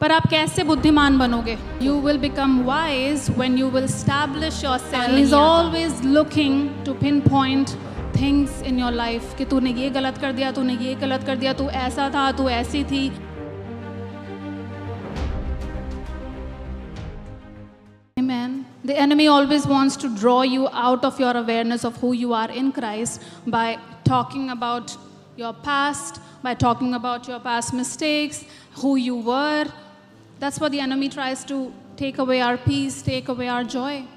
पर आप कैसे बुद्धिमान बनोगे? You will become wise when you will establish yourself. He is always looking to pinpoint things in your life कि तूने ये गलत कर दिया, तूने ये गलत कर दिया, तू ऐसा था, तू ऐसी थी. Amen. The enemy always wants to draw you out of your awareness of who you are in Christ by talking about your past, by talking about your past mistakes, who you were. That's what the enemy tries to take away our peace, take away our joy.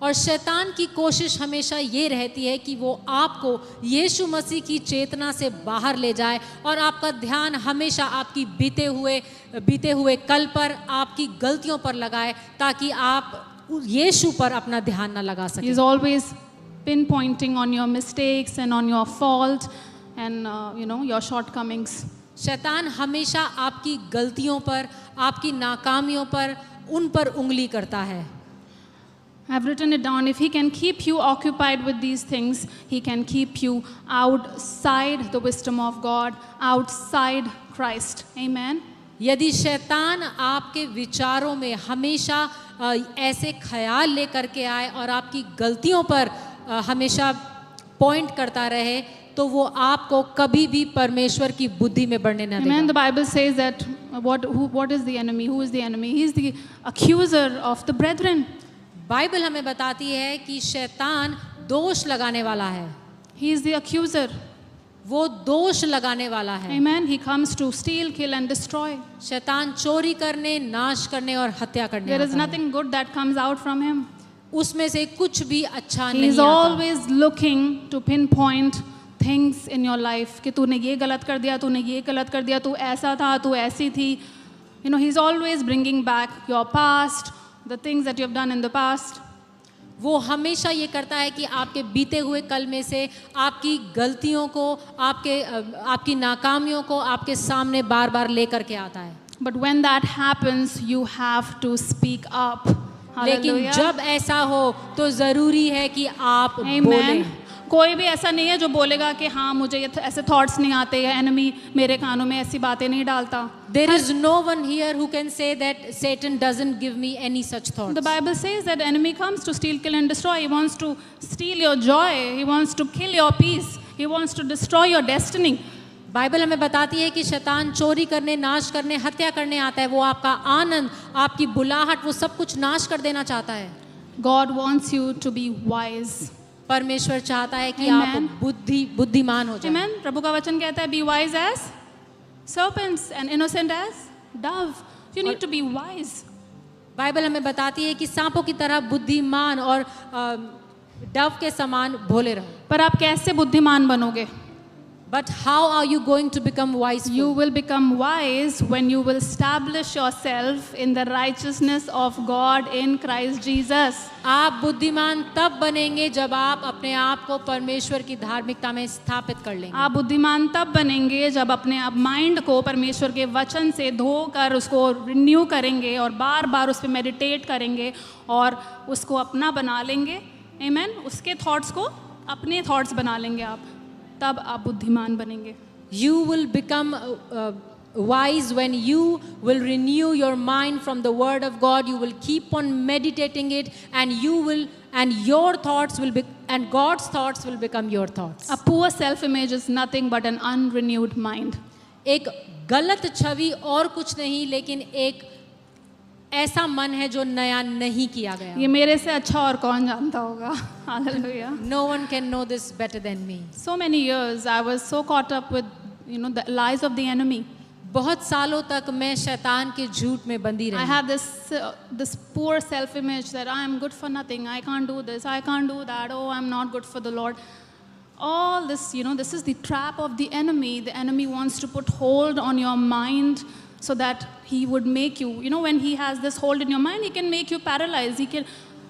और शैतान की कोशिश हमेशा ये रहती है कि वो आपको यीशु मसीह की चेतना से बाहर ले जाए और आपका ध्यान हमेशा आपकी बीते हुए कल पर, आपकी गलतियों पर लगाए, ताकि आप यीशु पर अपना ध्यान न लगा सकें. He is always pinpointing on your mistakes and on your fault and your shortcomings. शैतान हमेशा आपकी गलतियों पर, आपकी नाकामियों पर, उन पर उंगली करता है. I've written it down. If he can keep you occupied with these things, he can keep you outside the wisdom of God, outside Christ. Amen. यदि शैतान आपके विचारों में हमेशा ऐसे ख्याल लेकर के आए और आपकी गलतियों पर हमेशा पॉइंट करता रहे, तो वो आपको कभी भी परमेश्वर की बुद्धि में बढ़ने न देगा. Amen. The Bible says that what is the enemy? Who is the enemy? He is the accuser of the brethren. Bible हमें बताती है कि शैतान दोष लगाने वाला है. He is the accuser. वो दोष लगाने वाला है. Amen. He comes to steal, kill and destroy. शैतान चोरी करने, नाश करने और हत्या करने There is आता है. nothing good that comes out from him. उसमें से कुछ भी अच्छा He नहीं is आता. always looking to pinpoint things in your life कि तूने ये गलत कर दिया, तूने ये गलत कर दिया, तू ऐसा था, तू ऐसी थी. He's always bringing back your past, the things that you have done in the past. वो हमेशा ये करता है कि आपके बीते हुए कल में से आपकी गलतियों को, आपकी नाकामियों को आपके सामने बार बार लेकर के आता है. But when that happens, you have to speak up. लेकिन Hallelujah. जब ऐसा हो तो ज़रूरी है कि आप Amen. बोलें. कोई भी ऐसा नहीं है जो बोलेगा कि हाँ मुझे ये ऐसे थॉट्स नहीं आते, या एनिमी मेरे कानों में ऐसी बातें नहीं डालता. There is no one here who can say that Satan doesn't give me any such thoughts. The Bible says that enemy comes to steal, kill and destroy. He wants to steal your joy. He wants to kill your peace. He wants to destroy your destiny. Bible हमें बताती है कि शैतान चोरी करने, नाश करने, हत्या करने आता है. वो आपका आनंद, आपकी बुलाहट, वो सब कुछ नाश कर देना चाहता है. God wants you to be wise. परमेश्वर चाहता है कि Amen. आप बुद्धिमान हो जाएं. Amen. प्रभु का वचन कहता है be wise as serpents and innocent as dove. You need to be wise. Bible हमें बताती है कि सांपों की तरह बुद्धिमान और डव के समान भोले रहो. पर आप कैसे बुद्धिमान बनोगे? But how are you going to become wise? You will become wise when you will establish yourself in the righteousness of God in Christ Jesus. आप बुद्धिमान तब बनेंगे जब आप अपने आप को परमेश्वर की धार्मिकता में स्थापित कर लेंगे. आप बुद्धिमान तब बनेंगे जब अपने आप माइंड को परमेश्वर के वचन से धोकर उसको रिन्यू करेंगे और बार बार उस पर मेडिटेट करेंगे और उसको अपना बना लेंगे. आमीन. उसके थॉट्स को अपने थॉट्स बना लेंगे आप, तब आप बुद्धिमान बनेंगे. You will become wise when you will renew your mind from the word of God. You will keep on meditating it, and your thoughts will be, and God's thoughts will become your thoughts. A poor self-image is nothing but an unrenewed mind. एक गलत छवि और कुछ नहीं, लेकिन एक ऐसा मन है जो नया नहीं किया गया. ये मेरे से अच्छा और कौन जानता होगा. Hallelujah. No one can know this better than me. So many years I was so caught up with the lies of the enemy. बहुत सालों तक मैं शैतान के झूठ में बंदी I रही. had this poor self image that I am good for nothing, I can't do this, I can't do that, oh I'm not good for the Lord. All this, this is the trap of the enemy. The enemy wants to put hold on your mind so that he would make you, when he has this hold in your mind, he can make you paralyzed.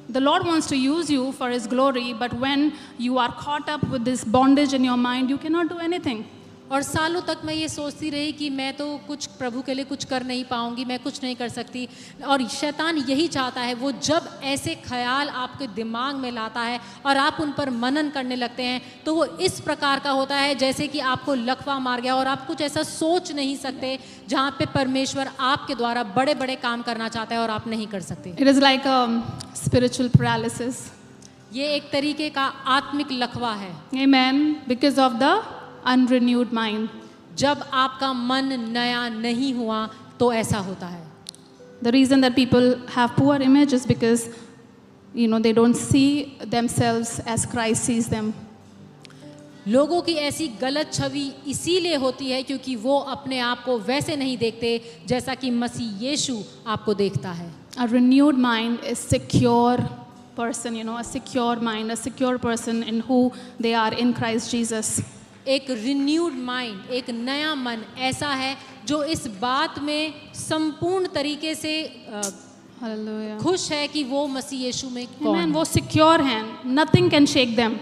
The Lord wants to use you for his glory, but when you are caught up with this bondage in your mind, you cannot do anything. और सालों तक मैं ये सोचती रही कि मैं तो कुछ प्रभु के लिए कुछ कर नहीं पाऊंगी, मैं कुछ नहीं कर सकती। और शैतान यही चाहता है, वो जब ऐसे ख्याल आपके दिमाग में लाता है और आप उन पर मनन करने लगते हैं, तो वो इस प्रकार का होता है जैसे कि आपको लकवा मार गया और आप कुछ ऐसा सोच नहीं सकते जहाँ पे परमेश्वर आपके द्वारा बड़े बड़े काम करना चाहता है और आप नहीं कर सकते। It is like a spiritual paralysis. ये एक तरीके का आत्मिक लकवा है। Amen. Because of the unrenewed mind. जब आपका मन नया नहीं हुआ तो ऐसा होता है। The reason that people have poor image is because, they don't see themselves as Christ sees them. लोगों की ऐसी गलत छवि इसीलिए होती है क्योंकि वो अपने आप को वैसे नहीं देखते जैसा कि मसीह यीशु आपको देखता है। A renewed mind is secure person, a secure mind, a secure person in who they are in Christ Jesus. एक रिन्यूड माइंड, एक नया मन ऐसा है जो इस बात में संपूर्ण तरीके से Hallelujah. खुश है कि वो मसीह यीशु में कौन Amen. है। वो secure हैं, nothing can shake them.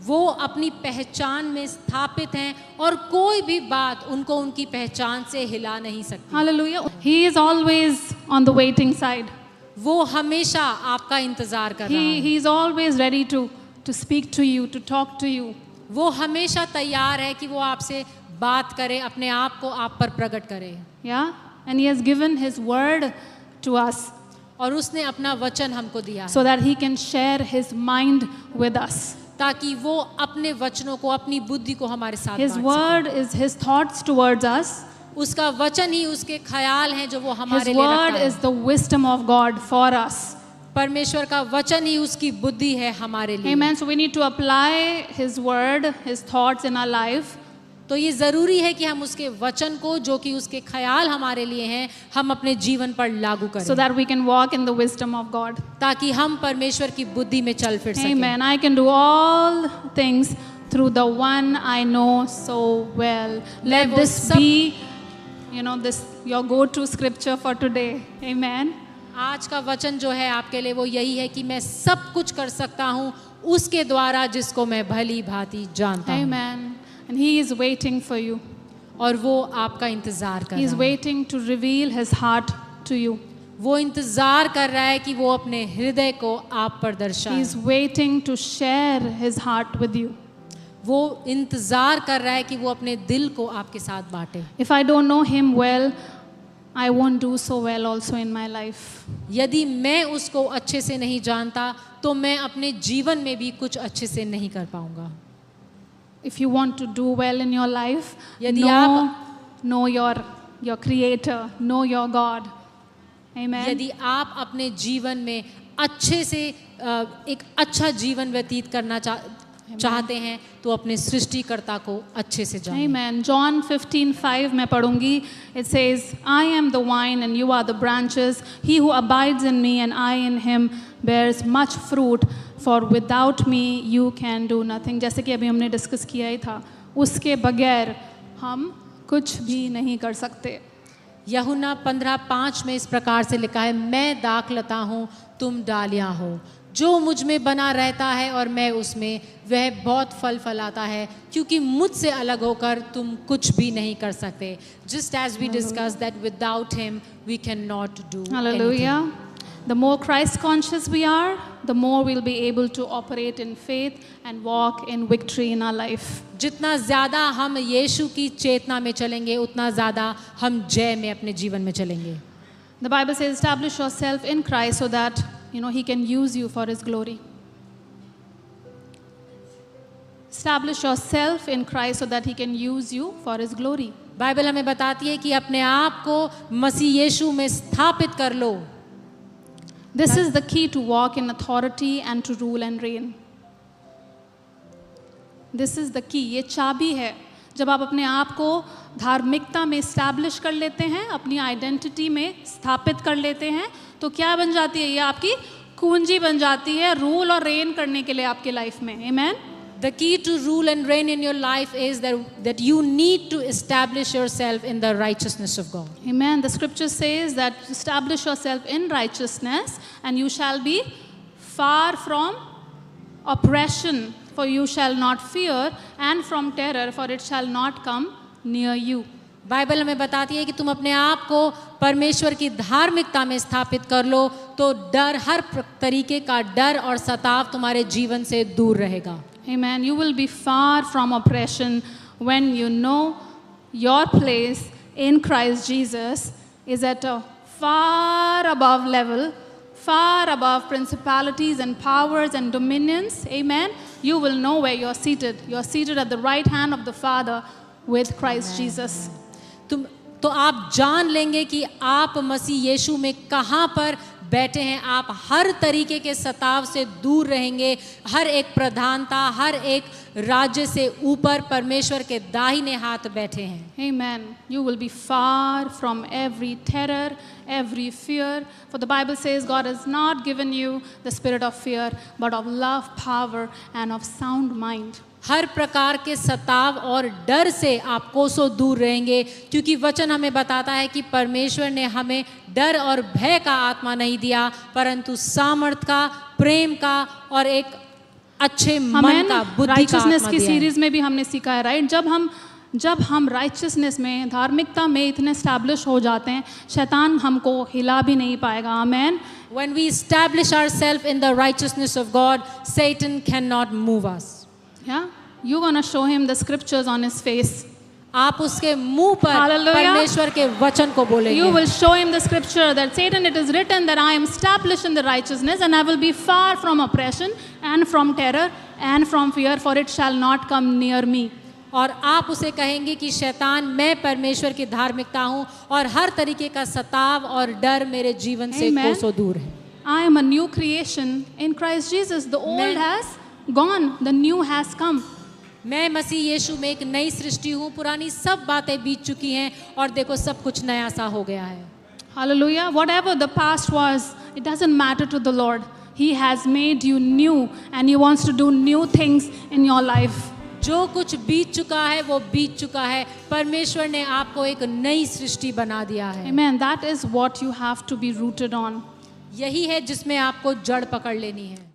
वो अपनी पहचान में स्थापित हैं और कोई भी बात उनको उनकी पहचान से हिला नहीं सकती। Hallelujah. He is always on the waiting side. वो हमेशा आपका इंतजार कर रहा है। He is always ready to speak to you, to talk to you. वो हमेशा तैयार है कि वो आपसे बात करे, अपने आप को आप पर प्रकट करे। Yeah? And he has given his word to us और उसने अपना वचन हमको दिया है so that he can share his mind with us. ताकि वो अपने वचनों को, अपनी बुद्धि को हमारे साथ His बांट word is his thoughts towards us. सके। उसका वचन ही उसके ख्याल हैं जो वो His हमारे लिए word रखता is है। the wisdom of God for us. परमेश्वर का वचन ही उसकी बुद्धि है हमारे लिए। Amen. So we need to apply his word, his thoughts in our life. तो ये ज़रूरी है कि हम उसके वचन को, जो कि उसके ख्याल हमारे लिए हैं, हम अपने जीवन पर लागू करें so that we can walk in the wisdom of God. ताकि हम परमेश्वर की बुद्धि में चल फिर सकें। Amen. I can do all things through the one I know so well. Let वो this सब- be, this your go-to scripture for today. Amen. आज का वचन जो है आपके लिए वो यही है कि मैं सब कुछ कर सकता हूँ उसके द्वारा जिसको मैं भली भांति जानता हूँ। Amen. And he is waiting for you. और वो आपका इंतजार कर He is रहा है। waiting to reveal his heart to you. वो इंतजार कर रहा है कि वो अपने हृदय को आप पर He दर्शाए। is waiting to share his heart with you. वो इंतजार कर रहा है कि वो अपने दिल को आपके साथ बांटे। If I don't know him well, I won't do so well also in my life. यदि मैं उसको अच्छे से नहीं जानता तो मैं अपने जीवन में भी कुछ अच्छे से नहीं कर पाऊंगा। If you want to do well in your life, यदि know your creator, know your God. Amen. यदि आप अपने जीवन में अच्छे से एक अच्छा जीवन व्यतीत करना चाहते हैं तो अपने सृष्टिकर्ता को अच्छे से जानें। Amen. John 15:5 मैं पढ़ूंगी. It says, I am the vine and you are the branches. He who abides in me and I in him bears much fruit. For without me you can do nothing. जैसे कि अभी हमने discuss किया ही था, उसके बगैर हम कुछ भी नहीं कर सकते। यूहन्ना 15:5 में इस प्रकार से लिखा है, मैं दाखलता हूँ, तुम डालियाँ हो। जो मुझ में बना रहता है और मैं उसमें, वह बहुत फल फलाता है, क्योंकि मुझसे अलग होकर तुम कुछ भी नहीं कर सकते। Just as we discussed that without him we cannot do Hallelujah. anything. The more Christ conscious we are, the more we'll be able to operate in faith and walk in victory in our life. जितना ज़्यादा हम यीशु की चेतना में चलेंगे उतना ज़्यादा हम जय में अपने जीवन में चलेंगे। The Bible says, establish yourself in Christ so that he can use you for his glory. Establish yourself in Christ so that he can use you for his glory. Bible हमें बताती है कि अपने आप को मसीह यीशु में स्थापित कर लो। This is the key to walk in authority and to rule and reign. This is the key. ये चाबी है। जब आप अपने आप को धार्मिकता में establish कर लेते हैं, अपनी आइडेंटिटी में स्थापित कर लेते हैं, तो क्या बन जाती है? ये आपकी कुंजी बन जाती है रूल और रेन करने के लिए आपके लाइफ में। Amen. The key to rule and reign in your life is that you need to establish yourself in the righteousness of God. Amen. The scripture says that establish yourself in righteousness and you shall be far from oppression, for you shall not fear, and from terror, for it shall not come near you. Bible हमें बताती है कि तुम अपने आप को परमेश्वर की धार्मिकता में स्थापित कर लो, तो डर, हर तरीके का डर और सताव तुम्हारे जीवन से दूर रहेगा। Amen. You will be far from oppression when you know your place in Christ Jesus is at a far above level, far above principalities and powers and dominions. Amen. You will know where you're seated. You're seated at the right hand of the Father with Christ Jesus. तो आप जान लेंगे कि आप मसीह यीशु में कहाँ पर बैठे हैं। आप हर तरीके के सताव से दूर रहेंगे, हर एक प्रधानता, हर एक राज्य से ऊपर परमेश्वर के दाहिने हाथ बैठे हैं। Amen. You will be far from every terror, every fear. For the Bible says God has not given you the spirit of fear, but of love, power, and of sound mind. हर प्रकार के सताव और डर से आप कोसों दूर रहेंगे, क्योंकि वचन हमें बताता है कि परमेश्वर ने हमें डर और भय का आत्मा नहीं दिया, परंतु सामर्थ का, प्रेम का और एक अच्छे मन का, बुद्धि का राइचसनेस आत्मा की दिया है। सीरीज में भी हमने सीखा है, राइट? जब हम राइचसनेस में, धार्मिकता में इतने एस्टैब्लिश हो जाते हैं, शैतान हमको हिला भी नहीं पाएगा। आमेन। When we establish ourselves in the righteousness of God, Satan cannot move us. Yeah, you're gonna show him the scriptures on his face. आप उसके मुंह पर Hallelujah. परमेश्वर के वचन को बोलेंगे। You will show him the scripture that Satan, it is written that I am established in the righteousness and I will be far from oppression and from terror and from fear, for it shall not come near me. और आप उसे कहेंगे कि शैतान, मैं परमेश्वर की धार्मिकता हूँ और हर तरीके का सताव और डर मेरे जीवन से Amen. कोसों दूर है। I am a new creation in Christ Jesus. The old has gone, the new has come. मैं मसीह यीशु में एक नई सृष्टि हूँ, पुरानी सब बातें बीत चुकी हैं और देखो सब कुछ नया सा हो गया है। Hallelujah. Whatever the past was, it doesn't matter to the Lord. He has made you new and He wants to do new things in your life. जो कुछ बीत चुका है वो बीत चुका है, परमेश्वर ने आपको एक नई सृष्टि बना दिया है। Amen. That is what you have to be rooted on. यही है जिसमें आपको जड़ पकड़ लेनी है।